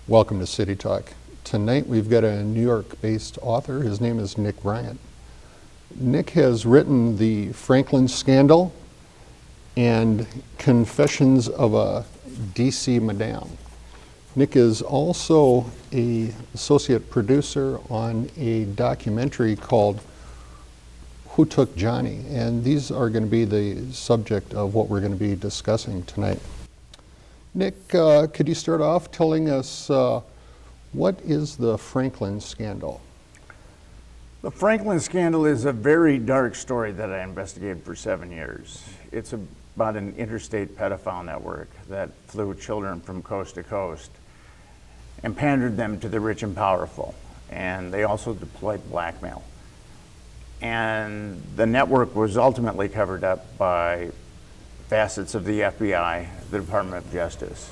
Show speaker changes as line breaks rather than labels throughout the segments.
Welcome to City Talk. Tonight we've got a New York-based author. His name is Nick Bryant. Nick has written The Franklin Scandal and Confessions of a D.C. Madame. Nick is also an associate producer on a documentary called Who Took Johnny? And these are going to be the subject of what we're going to be discussing tonight. Nick, could you start off telling us what is the Franklin Scandal?
The Franklin Scandal is a very dark story that I investigated for 7 years. It's about an interstate pedophile network that flew children from coast to coast and pandered them to the rich and powerful. And they also deployed blackmail. And the network was ultimately covered up by facets of the FBI, the Department of Justice,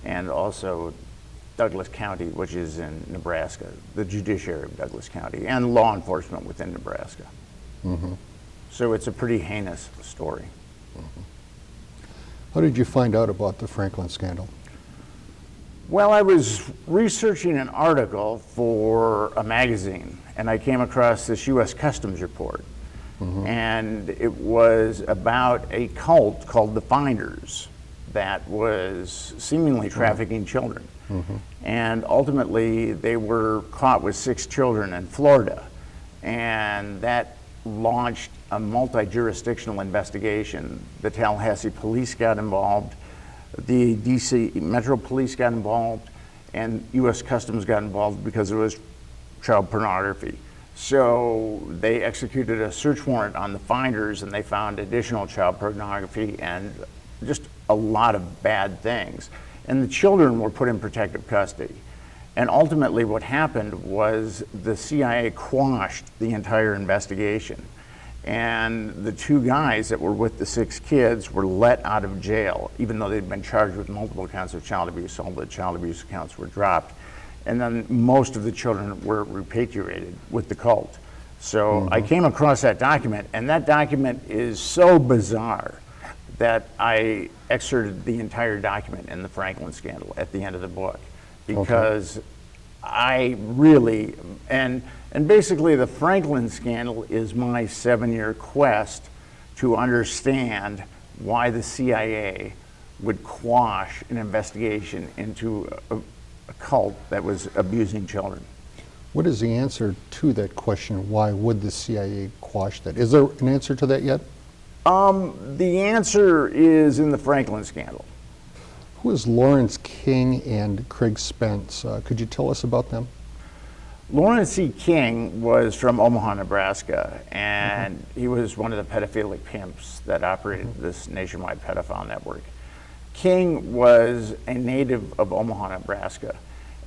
and also Douglas County, which is in Nebraska, the judiciary of Douglas County, and law enforcement within Nebraska. Mm-hmm. So it's a pretty heinous story.
Mm-hmm. How did you find out about the Franklin Scandal?
Well, I was researching an article for a magazine, and I came across this U.S. Customs report. Mm-hmm. And it was about a cult called the Finders that was seemingly trafficking children. Mm-hmm. And ultimately, they were caught with 6 children in Florida. And that launched a multi-jurisdictional investigation. The Tallahassee police got involved, the D.C. Metro Police got involved, and U.S. Customs got involved because it was child pornography. So they executed a search warrant on the Finders, and they found additional child pornography and just a lot of bad things. And the children were put in protective custody. And ultimately what happened was the CIA quashed the entire investigation. And the 2 guys that were with the 6 kids were let out of jail, even though they'd been charged with multiple counts of child abuse. All the child abuse counts were dropped. And then most of the children were repatriated with the cult. So mm-hmm. I came across that document, and that document is so bizarre that I excerpted the entire document in the Franklin Scandal at the end of the book, because okay. I really, and basically the Franklin Scandal is my 7-year quest to understand why the CIA would quash an investigation into a cult that was abusing children.
What is the answer to that question? Why would the CIA quash that? Is there an answer to that yet?
The answer is in the Franklin Scandal.
Who is Lawrence King and Craig Spence? Could you tell us about them?
Lawrence C. King was from Omaha, Nebraska, and mm-hmm. he was one of the pedophilic pimps that operated mm-hmm. this nationwide pedophile network. King was a native of Omaha, Nebraska,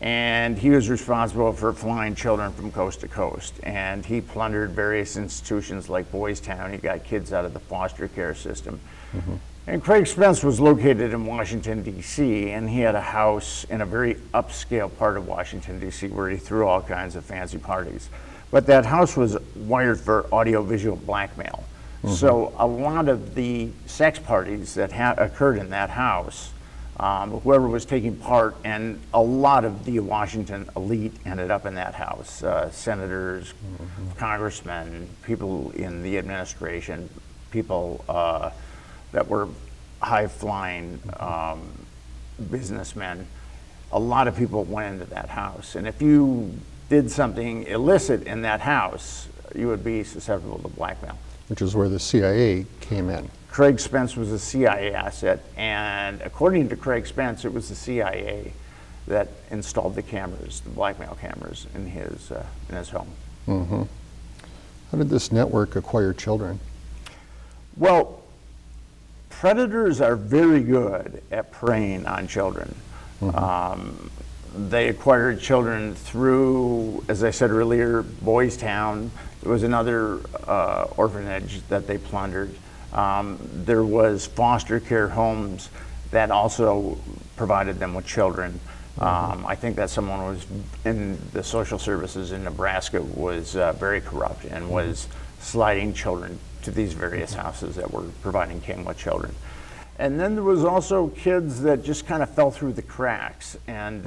and he was responsible for flying children from coast to coast. And he plundered various institutions like Boys Town. He got kids out of the foster care system. Mm-hmm. And Craig Spence was located in Washington, D.C., and he had a house in a very upscale part of Washington, D.C., where he threw all kinds of fancy parties. But that house was wired for audiovisual blackmail. Mm-hmm. So a lot of the sex parties that occurred in that house, whoever was taking part, and a lot of the Washington elite ended up in that house. Senators, mm-hmm. congressmen, people in the administration, people that were high-flying businessmen. A lot of people went into that house. And if you did something illicit in that house, you would be susceptible to blackmail.
Which is where the CIA came in.
Craig Spence was a CIA asset, and according to Craig Spence, it was the CIA that installed the cameras, the blackmail cameras, in his home.
Mm-hmm. How did this network acquire children?
Well, predators are very good at preying on children. Mm-hmm. They acquired children through, as I said earlier, Boys Town. There was another orphanage that they plundered. There was foster care homes that also provided them with children. I think that someone was in the social services in Nebraska was very corrupt and was sliding children to these various houses that were providing King with children. And then there was also kids that just kind of fell through the cracks. And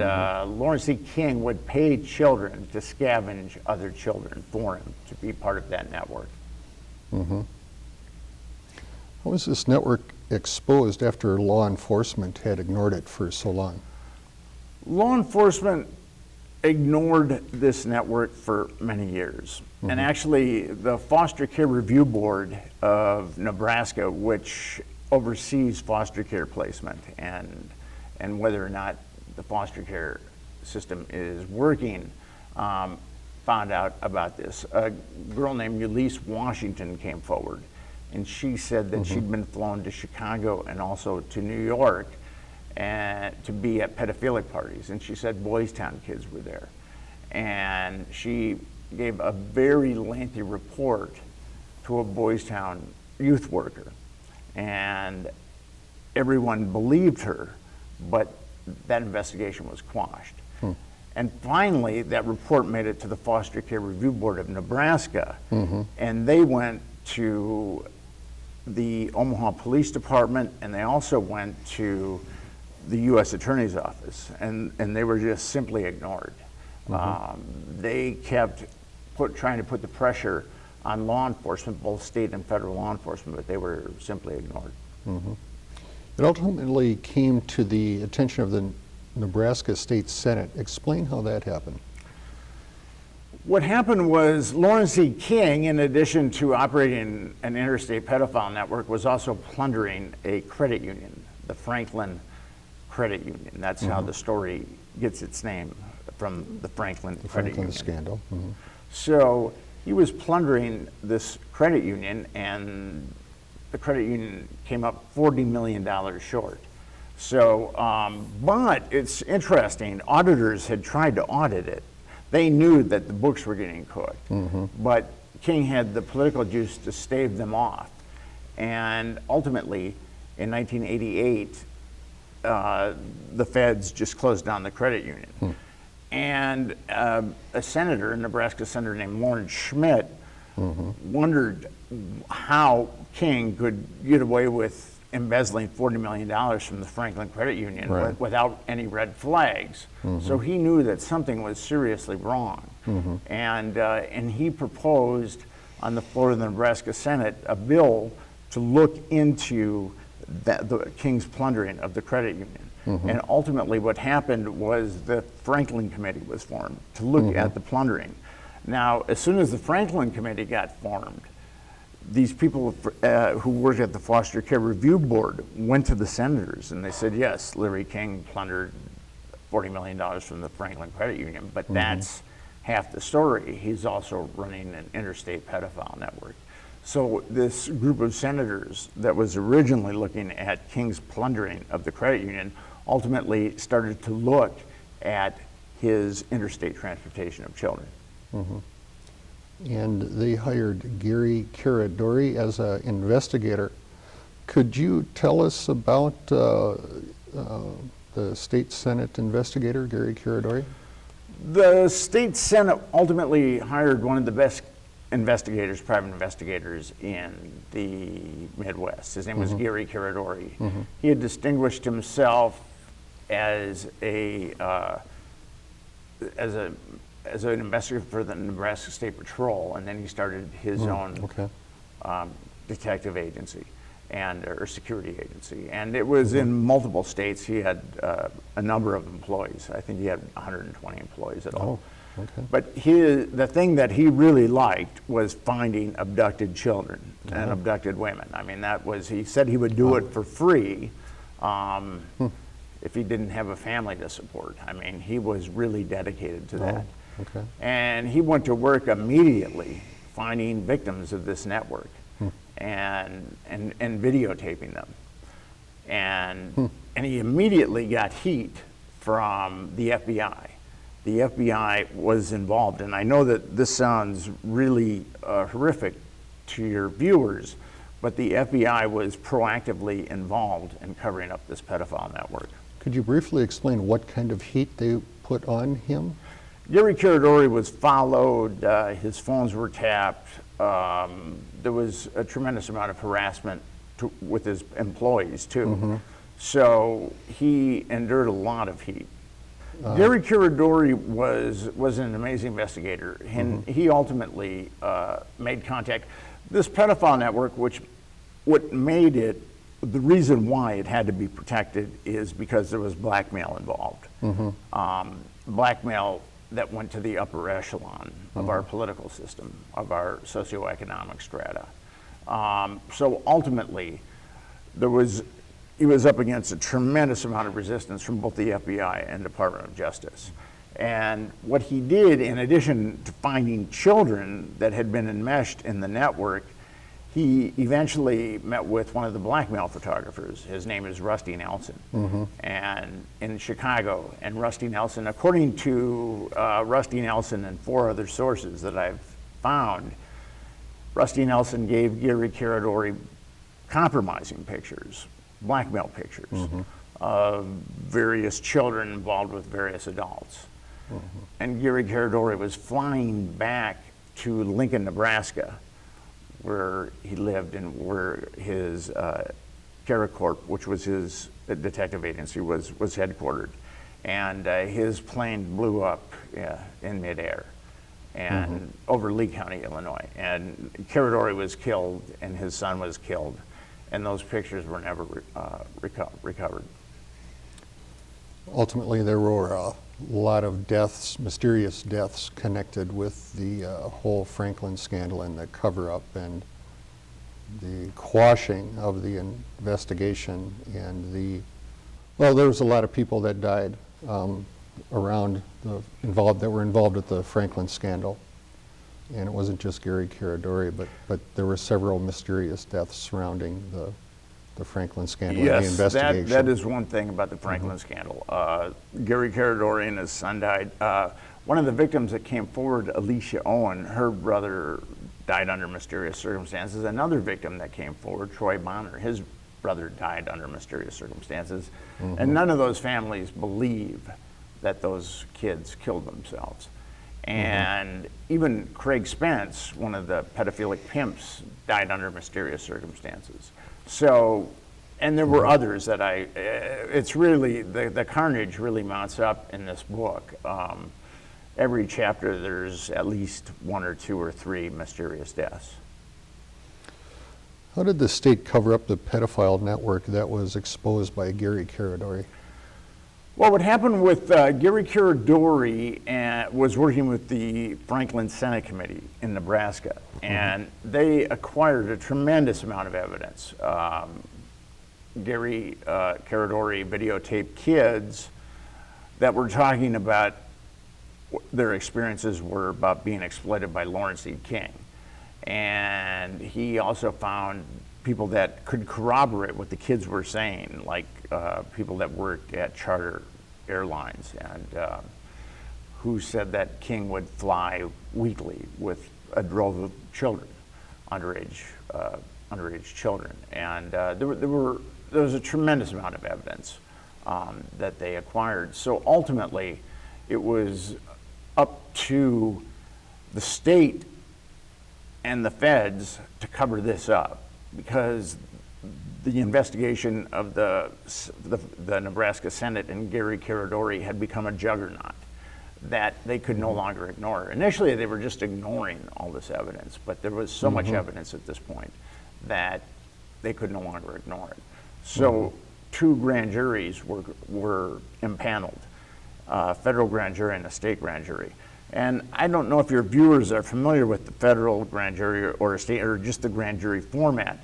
Lawrence C. King would pay children to scavenge other children for him to be part of that network.
How was this network exposed after law enforcement had ignored it for so long?
Law enforcement ignored this network for many years. And actually, the Foster Care Review Board of Nebraska, which oversees foster care placement and whether or not the foster care system is working, found out about this. A girl named Alicia Washington came forward, and she said that she'd been flown to Chicago and also to New York and to be at pedophilic parties. And she said Boys Town kids were there. And she gave a very lengthy report to a Boys Town youth worker. And everyone believed her, but that investigation was quashed. And finally, that report made it to the Foster Care Review Board of Nebraska, and they went to the Omaha Police Department, and they also went to the U.S. Attorney's Office, and they were just simply ignored. They kept trying to put the pressure on law enforcement, both state and federal law enforcement, but they were simply ignored.
It ultimately came to the attention of the Nebraska State Senate. Explain how that happened.
What happened was Lawrence C. King, in addition to operating an interstate pedophile network, was also plundering a credit union, the Franklin Credit Union. That's how the story gets its name, from the Franklin Credit Union.
Scandal.
So he was plundering this credit union, and the credit union came up $40 million short. So, but it's interesting, auditors had tried to audit it. They knew that the books were getting cooked, but King had the political juice to stave them off. And ultimately, in 1988, the feds just closed down the credit union. And a senator, a Nebraska senator named Lawrence Schmidt, wondered how King could get away with embezzling $40 million from the Franklin Credit Union without any red flags. So he knew that something was seriously wrong. And he proposed on the floor of the Nebraska Senate a bill to look into the King's plundering of the credit union. And ultimately what happened was the Franklin Committee was formed to look at the plundering. Now, as soon as the Franklin Committee got formed, these people who worked at the Foster Care Review Board went to the senators and they said, yes, Larry King plundered $40 million from the Franklin Credit Union, but that's half the story. He's also running an interstate pedophile network. So this group of senators that was originally looking at King's plundering of the credit union ultimately started to look at his interstate transportation of children.
And they hired Gary Caradori as an investigator. Could you tell us about the state Senate investigator, Gary Caradori?
The state Senate ultimately hired one of the best investigators, private investigators in the Midwest. His name was Gary Caradori. He had distinguished himself as an investigator for the Nebraska State Patrol, and then he started his own detective agency or security agency. And it was in multiple states. He had a number of employees. I think he had 120 employees at all. But the thing that he really liked was finding abducted children and abducted women. I mean, he said he would do it for free if he didn't have a family to support. I mean, he was really dedicated to that. And he went to work immediately finding victims of this network and videotaping them. And he immediately got heat from the FBI. The FBI was involved, and I know that this sounds really horrific to your viewers, but the FBI was proactively involved in covering up this pedophile network.
Could you briefly explain what kind of heat they put on him?
Gary Caradori was followed, his phones were tapped, there was a tremendous amount of harassment with his employees too. So he endured a lot of heat. Gary Curadori was an amazing investigator, and he ultimately made contact. This pedophile network, what made it, the reason why it had to be protected is because there was blackmail involved. Blackmail that went to the upper echelon of our political system, of our socioeconomic strata. So ultimately, he was up against a tremendous amount of resistance from both the FBI and Department of Justice. And what he did, in addition to finding children that had been enmeshed in the network, he eventually met with one of the blackmail photographers. His name is Rusty Nelson, and in Chicago. And Rusty Nelson, according to Rusty Nelson and 4 other sources that I've found, Rusty Nelson gave Gary Curadori compromising pictures, blackmail pictures of various children involved with various adults. And Gary Curadori was flying back to Lincoln, Nebraska, where he lived and where his CARACorp, which was his detective agency, was headquartered. And his plane blew up in midair and over Lee County, Illinois. And Curadori was killed and his son was killed. And those pictures were never recovered.
Ultimately, there were a lot of deaths, mysterious deaths, connected with the whole Franklin scandal and the cover-up and the quashing of the investigation and there was a lot of people that died that were involved with the Franklin scandal. And it wasn't just Gary Curadori, but there were several mysterious deaths surrounding the Franklin scandal and the investigation.
That is one thing about the Franklin scandal. Gary Curadori and his son died. One of the victims that came forward, Alicia Owen, her brother died under mysterious circumstances. Another victim that came forward, Troy Bonner, his brother died under mysterious circumstances. And none of those families believe that those kids killed themselves. And even Craig Spence, one of the pedophilic pimps, died under mysterious circumstances. So, and there were others that it's really, the carnage really mounts up in this book. Every chapter there's at least 1 or 2 or 3 mysterious deaths.
How did the state cover up the pedophile network that was exposed by Gary Curadori?
Well, what happened with Gary Curadori was working with the Franklin Senate Committee in Nebraska, and they acquired a tremendous amount of evidence. Gary Curadori videotaped kids that were talking about their experiences were about being exploited by Lawrence E. King. And he also found people that could corroborate what the kids were saying, like people that worked at charter airlines and who said that King would fly weekly with a drove of children, underage children. And there was a tremendous amount of evidence that they acquired. So ultimately, it was up to the state and the feds to cover this up, because the investigation of the Nebraska Senate and Gary Curadori had become a juggernaut that they could no longer ignore. Initially, they were just ignoring all this evidence, but there was so much evidence at this point that they could no longer ignore it. So 2 grand juries were impaneled, a federal grand jury and a state grand jury. And I don't know if your viewers are familiar with the federal grand jury or a state or just the grand jury format,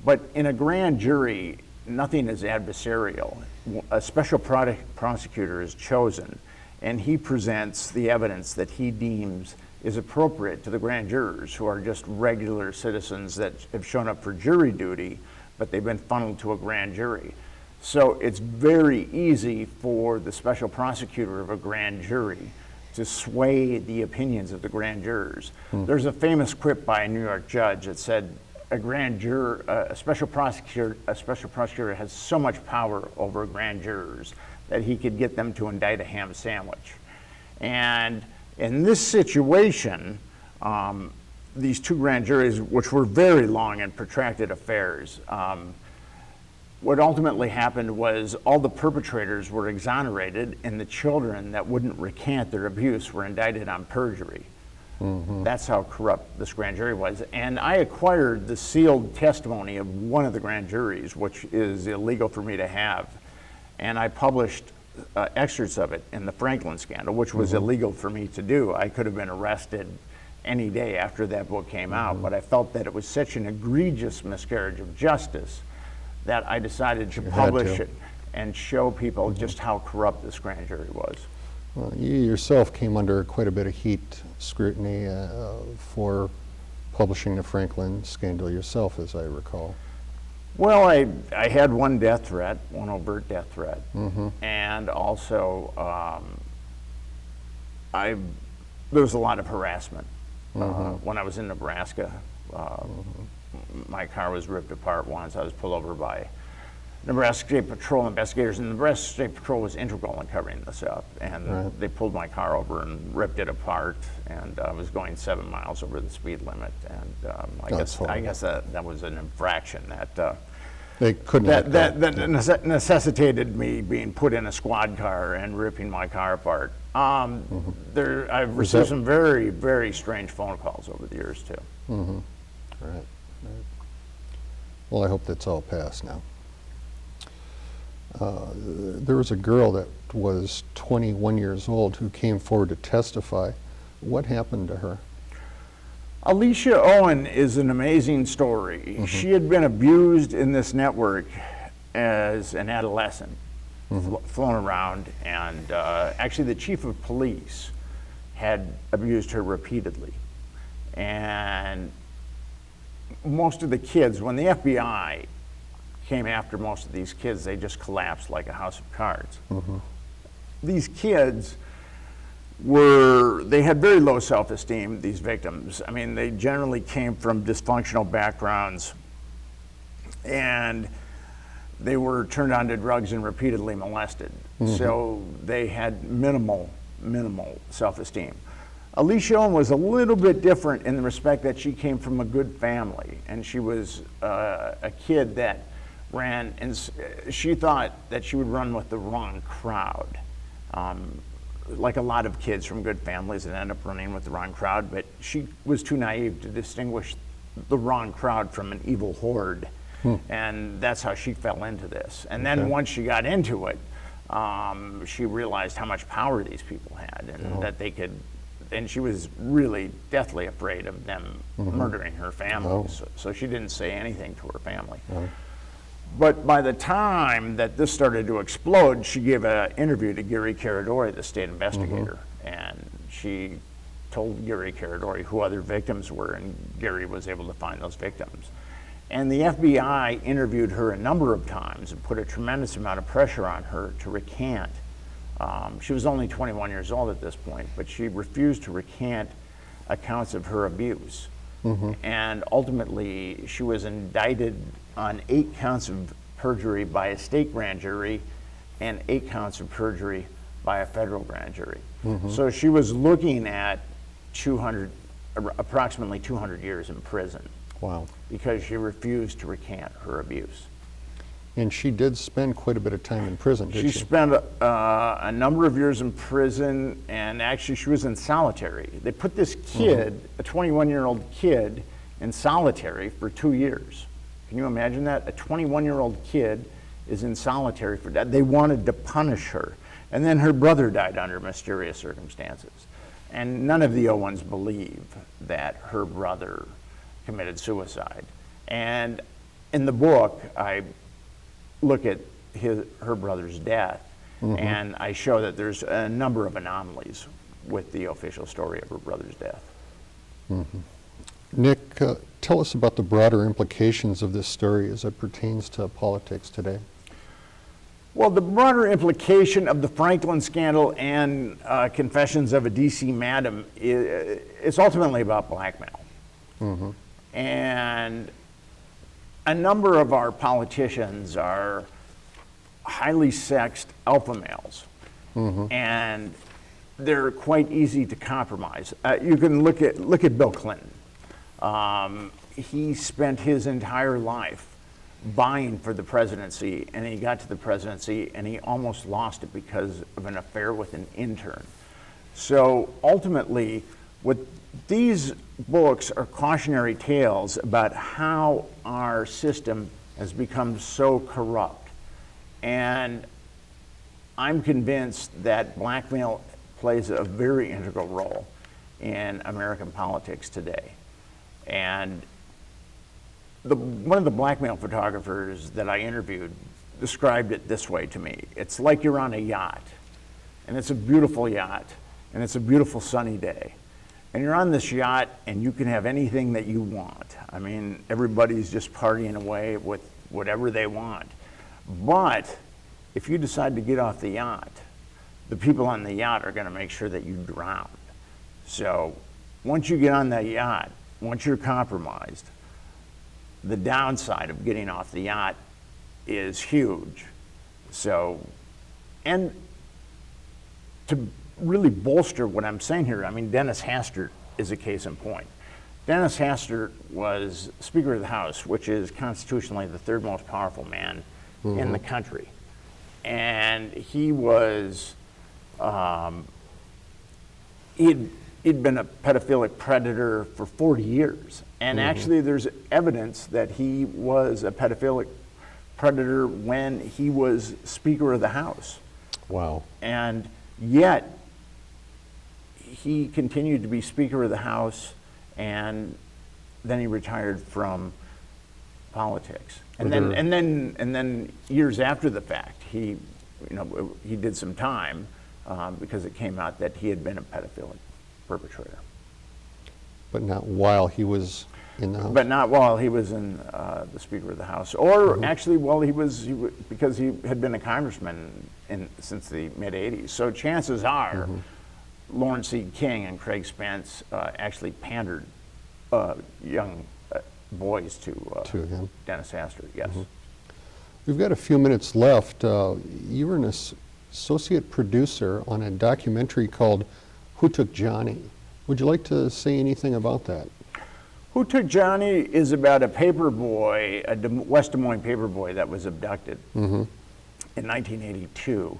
but in a grand jury, nothing is adversarial. A special prosecutor is chosen, and he presents the evidence that he deems is appropriate to the grand jurors, who are just regular citizens that have shown up for jury duty, but they've been funneled to a grand jury. So it's very easy for the special prosecutor of a grand jury to sway the opinions of the grand jurors. There's a famous quip by a New York judge that said, a special prosecutor has so much power over grand jurors that he could get them to indict a ham sandwich. And in this situation, these two grand juries, which were very long and protracted affairs. What ultimately happened was all the perpetrators were exonerated, and the children that wouldn't recant their abuse were indicted on perjury. That's how corrupt this grand jury was. And I acquired the sealed testimony of one of the grand juries, which is illegal for me to have. And I published excerpts of it in the Franklin scandal, which was illegal for me to do. I could have been arrested any day after that book came out, but I felt that it was such an egregious miscarriage of justice that I decided to publish it and show people just how corrupt this grand jury was.
Well, you yourself came under quite a bit of heat scrutiny for publishing the Franklin scandal yourself, as I recall.
Well, I had one death threat, one overt death threat, and also there was a lot of harassment. When I was in Nebraska, my car was ripped apart once. I was pulled over by Nebraska State Patrol investigators, and the Nebraska State Patrol was integral in covering this up. And they pulled my car over and ripped it apart, and I was going 7 miles over the speed limit. And I guess that was an infraction that
they couldn't
that necessitated me being put in a squad car and ripping my car apart. I've received some very, very strange phone calls over the years too.
Right. Well, I hope that's all passed now. There was a girl that was 21 years old who came forward to testify. What happened to her?
Alicia Owen is an amazing story. She had been abused in this network as an adolescent, flown around, and actually the chief of police had abused her repeatedly. And most of the kids, when the FBI came after most of these kids, they just collapsed like a house of cards. These kids they had very low self-esteem, these victims. I mean, they generally came from dysfunctional backgrounds, and they were turned on to drugs and repeatedly molested. So they had minimal self-esteem. Alicia Owen was a little bit different in the respect that she came from a good family, and she was a kid that ran, and she thought that she would run with the wrong crowd. Like a lot of kids from good families that end up running with the wrong crowd, but she was too naive to distinguish the wrong crowd from an evil horde. And that's how she fell into this. And then once she got into it, she realized how much power these people had, and that they could, and she was really deathly afraid of them murdering her family. So she didn't say anything to her family. But by the time that this started to explode, she gave an interview to Gary Caradori, the state investigator, and she told Gary Caradori who other victims were, and Gary was able to find those victims. And the FBI interviewed her a number of times and put a tremendous amount of pressure on her to recant. She was only 21 years old at this point, but she refused to recant accounts of her abuse. And ultimately, she was indicted on 8 counts of perjury by a state grand jury and 8 counts of perjury by a federal grand jury. So she was looking at approximately 200 years in prison.
Wow.
Because she refused to recant her abuse.
And she did spend quite a bit of time in prison, did she?
She spent a number of years in prison, and actually she was in solitary. They put this kid, a 21-year-old kid, in solitary for 2 years. Can you imagine that? A 21-year-old kid is in solitary for that. They wanted to punish her. And then her brother died under mysterious circumstances. And none of the Owens believe that her brother committed suicide. And in the book, I look at her brother's death, and I show that there's a number of anomalies with the official story of her brother's death.
Nick, tell us about the broader implications of this story as it pertains to politics today.
Well, the broader implication of the Franklin scandal and Confessions of a D.C. Madam is ultimately about blackmail. And a number of our politicians are highly sexed alpha males, and they're quite easy to compromise. You can look at Bill Clinton. He spent his entire life vying for the presidency, and he got to the presidency and he almost lost it because of an affair with an intern. So ultimately, what these books are cautionary tales about how our system has become so corrupt. And I'm convinced that blackmail plays a very integral role in American politics today. And one of the blackmail photographers that I interviewed described it this way to me. It's like you're on a yacht, and it's a beautiful yacht, and it's a beautiful sunny day. And you're on this yacht, and you can have anything that you want. I mean, everybody's just partying away with whatever they want. But if you decide to get off the yacht, the people on the yacht are going to make sure that you drown. So once you get on that yacht, once you're compromised, the downside of getting off the yacht is huge. So, and to really bolster what I'm saying here, I mean, Dennis Hastert is a case in point. Dennis Hastert was Speaker of the House, which is constitutionally the third most powerful man in the country. And he was, he'd been a pedophilic predator for 40 years. And actually there's evidence that he was a pedophilic predator when he was Speaker of the House.
Wow.
And yet he continued to be Speaker of the House, and then he retired from politics. And then years after the fact, he did some time because it came out that he had been a pedophilic perpetrator.
But not while he was in the House?
But not while he was in the Speaker of the House, or actually while because he had been a congressman since the mid-'80s. So chances are Lawrence C. King and Craig Spence actually pandered young boys to
him.
Dennis Hastert, yes.
We've got a few minutes left. You were an associate producer on a documentary called Who Took Johnny? Would you like to say anything about that?
Who Took Johnny is about a paper boy, a West Des Moines paper boy that was abducted in 1982.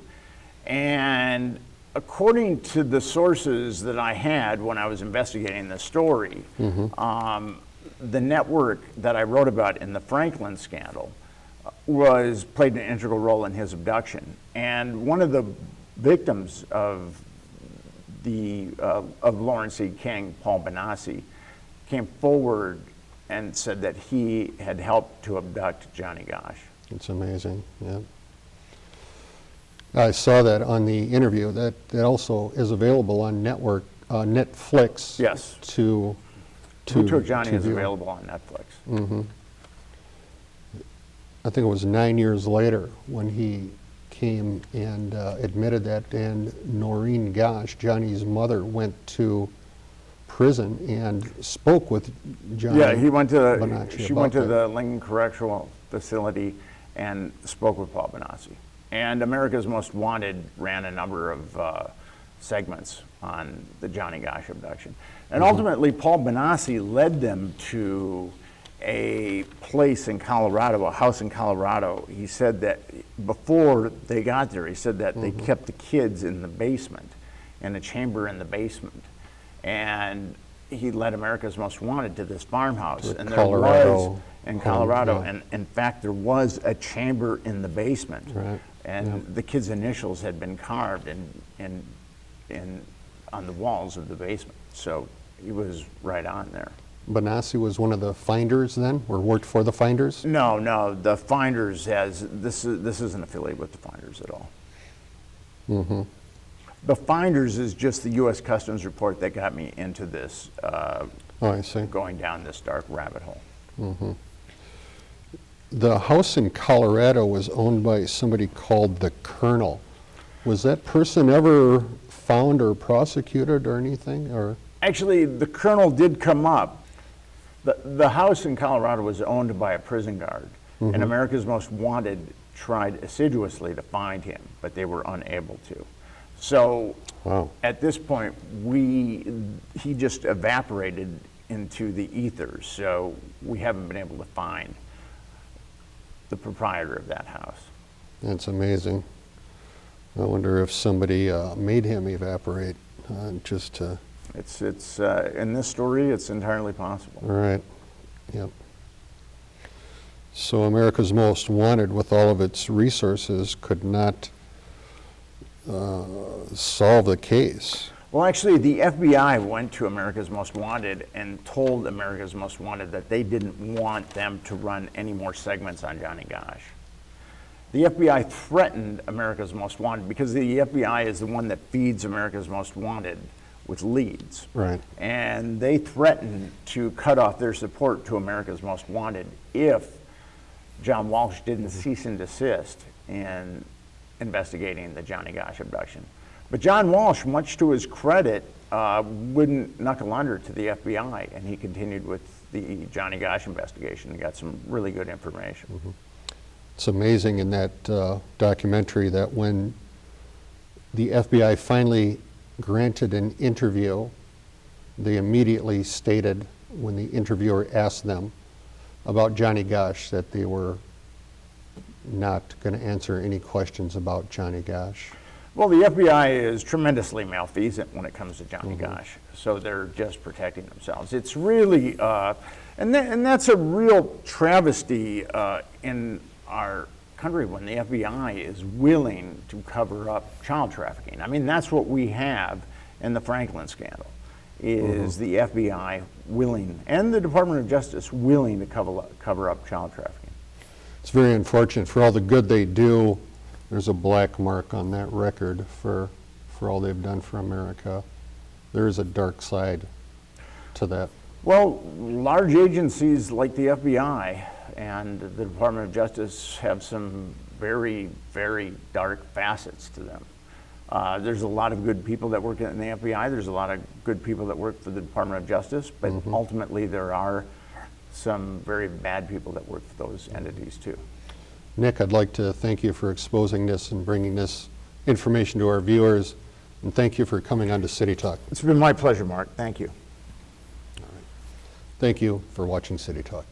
And according to the sources that I had when I was investigating the story, the network that I wrote about in the Franklin scandal played an integral role in his abduction. And one of the victims of Lawrence C. King, Paul Benassi, came forward and said that he had helped to abduct Johnny Gosch.
It's amazing, yeah. I saw that on the interview. That also is available on Netflix.
Yes.
Who
Took Johnny is available on Netflix.
I think it was 9 years later when he came and admitted that, and Noreen Gosch, Johnny's mother, went to prison and spoke with Johnny.
Yeah, she went to
that.
the Lincoln Correctional Facility and spoke with Paul Benassi. And America's Most Wanted ran a number of segments on the Johnny Gosch abduction. And ultimately, Paul Benassi led them to a place in Colorado, a house in Colorado. He said that before they got there, he said that they kept the kids in the basement, in a chamber in the basement. And he led America's Most Wanted to this farmhouse. And there was, in Colorado, and in fact, there was a chamber in the basement.
Right.
And the kids' initials had been carved on the walls of the basement. So he was right on there.
Benassi was one of the finders then, or worked for the finders?
No, the finders this isn't affiliated with the finders at all. The finders is just the U.S. Customs report that got me into this,
I see.
going down this dark rabbit hole.
The house in Colorado was owned by somebody called the Colonel. Was that person ever found or prosecuted or anything? Or
Actually, the Colonel did come up. The house in Colorado was owned by a prison guard, and America's Most Wanted tried assiduously to find him, but they were unable to. So at this point, he just evaporated into the ethers, so we haven't been able to find the proprietor of that house.
That's amazing. I wonder if somebody made him evaporate just to...
It's in this story, it's entirely possible.
All right, yep. So America's Most Wanted, with all of its resources, could not solve the case.
Well, actually, the FBI went to America's Most Wanted and told America's Most Wanted that they didn't want them to run any more segments on Johnny Gosch. The FBI threatened America's Most Wanted because the FBI is the one that feeds America's Most Wanted with leads.
Right.
And they threatened to cut off their support to America's Most Wanted if John Walsh didn't cease and desist in investigating the Johnny Gosch abduction. But John Walsh, much to his credit, wouldn't knuckle under to the FBI, and he continued with the Johnny Gosch investigation and got some really good information.
Mm-hmm. It's amazing in that documentary that when the FBI finally granted an interview, they immediately stated, when the interviewer asked them about Johnny Gosch, that they were not going to answer any questions about Johnny Gosch.
Well, the FBI is tremendously malfeasant when it comes to Johnny Gosch, so they're just protecting themselves. It's really, and that's a real travesty in our country when the FBI is willing to cover up child trafficking. I mean, that's what we have in the Franklin scandal, is the FBI willing, and the Department of Justice willing to cover up child trafficking.
It's very unfortunate. For all the good they do, there's a black mark on that record for all they've done for America. There is a dark side to that.
Well, large agencies like the FBI and the Department of Justice have some very, very dark facets to them. There's a lot of good people that work in the FBI. There's a lot of good people that work for the Department of Justice, but ultimately there are some very bad people that work for those entities too.
Nick, I'd like to thank you for exposing this and bringing this information to our viewers, and thank you for coming on to City Talk.
It's been my pleasure, Mark. Thank you.
Thank you for watching City Talk.